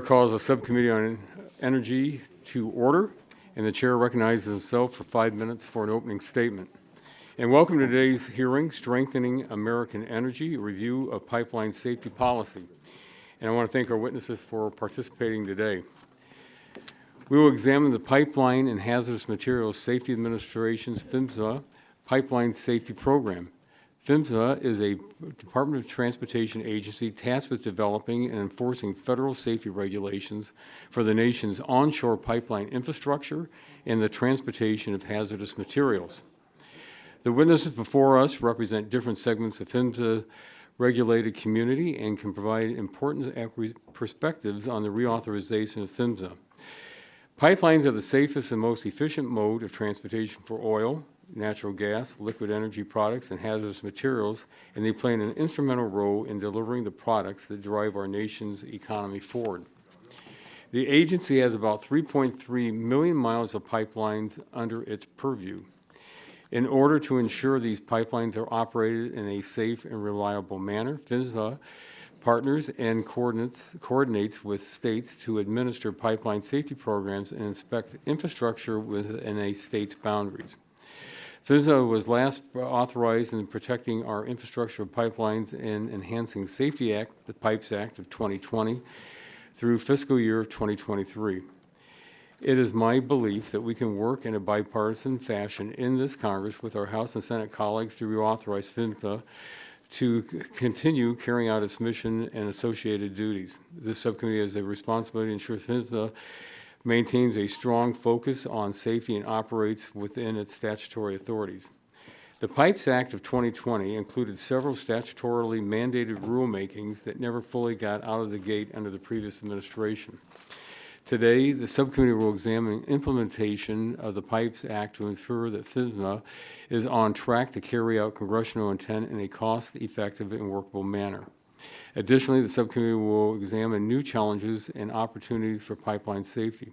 Calls the Subcommittee on Energy to order, and the chair recognizes himself for 5 minutes for an opening statement. And welcome to today's hearing, Strengthening American Energy, a review of pipeline safety policy. And I want to thank our witnesses for participating today. We will examine the Pipeline and Hazardous Materials Safety Administration's PHMSA Pipeline Safety Program. PHMSA is a Department of Transportation agency tasked with developing and enforcing federal safety regulations for the nation's onshore pipeline infrastructure and the transportation of hazardous materials. The witnesses before us represent different segments of PHMSA regulated community and can provide important perspectives on the reauthorization of PHMSA. Pipelines are the safest and most efficient mode of transportation for oil, natural gas, liquid energy products, and hazardous materials, and they play an instrumental role in delivering the products that drive our nation's economy forward. The agency has about 3.3 million miles of pipelines under its purview. In order to ensure these pipelines are operated in a safe and reliable manner, PHMSA partners and coordinates with states to administer pipeline safety programs and inspect infrastructure within a state's boundaries. PHMSA was last authorized in protecting our infrastructure of pipelines and Enhancing Safety Act, the PIPES Act of 2020, through fiscal year 2023. It is my belief that we can work in a bipartisan fashion in this Congress with our House and Senate colleagues to reauthorize PHMSA to continue carrying out its mission and associated duties. This subcommittee has a responsibility to ensure PHMSA maintains a strong focus on safety and operates within its statutory authorities. The PIPES Act of 2020 included several statutorily mandated rulemakings that never fully got out of the gate under the previous administration. Today, the subcommittee will examine implementation of the PIPES Act to ensure that PHMSA is on track to carry out congressional intent in a cost-effective and workable manner. Additionally, the subcommittee will examine new challenges and opportunities for pipeline safety.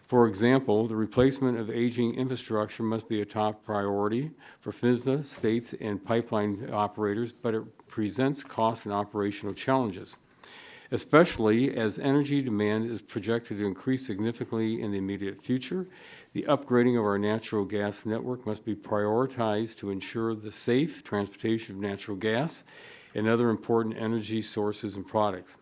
For example, the replacement of aging infrastructure must be a top priority for PHMSA, states, and pipeline operators, but it presents cost and operational challenges, especially as energy demand is projected to increase significantly in the immediate future. The upgrading of our natural gas network must be prioritized to ensure the safe transportation of natural gas and other important energy sources and products.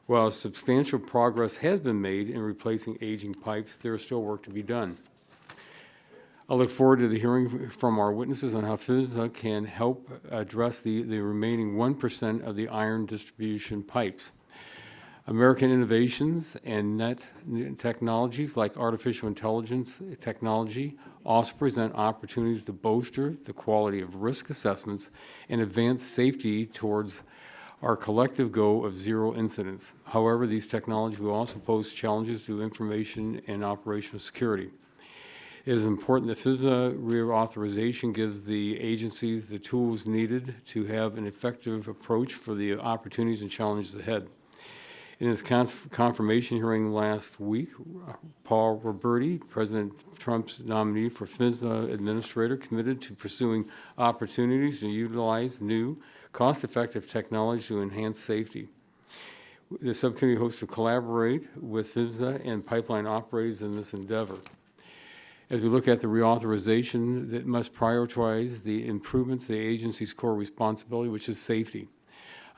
While substantial progress has been made in replacing aging pipes, there is still work to be done. I look forward to the hearing from our witnesses on how PHMSA can help address the remaining 1% of the iron distribution pipes. American innovations and net technologies like artificial intelligence technology also present opportunities to bolster the quality of risk assessments and advance safety towards our collective goal of zero incidents. However, these technologies will also pose challenges to information and operational security. It is important that PHMSA reauthorization gives the agencies the tools needed to have an effective approach for the opportunities and challenges ahead. In his confirmation hearing last week, Paul Roberti, President Trump's nominee for PHMSA administrator, committed to pursuing opportunities to utilize new, cost-effective technology to enhance safety. The subcommittee hopes to collaborate with PHMSA and pipeline operators in this endeavor. As we look at the reauthorization, that must prioritize the improvements to the agency's core responsibility, which is safety.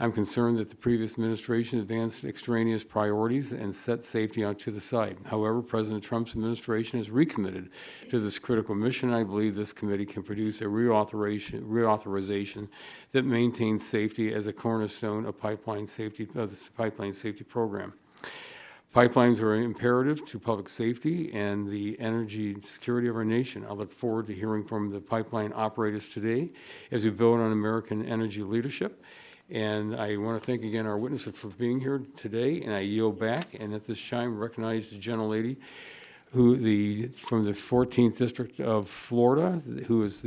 I'm concerned that the previous administration advanced extraneous priorities and set safety out to the side. However, President Trump's administration is recommitted to this critical mission. I believe this committee can produce a reauthorization that maintains safety as a cornerstone of the pipeline safety program. Pipelines are imperative to public safety and the energy security of our nation. I look forward to hearing from the pipeline operators today as we build on American energy leadership. And I want to thank again our witnesses for being here today, and I yield back. And at this time, recognize the gentlelady from the 14th District of Florida, who is the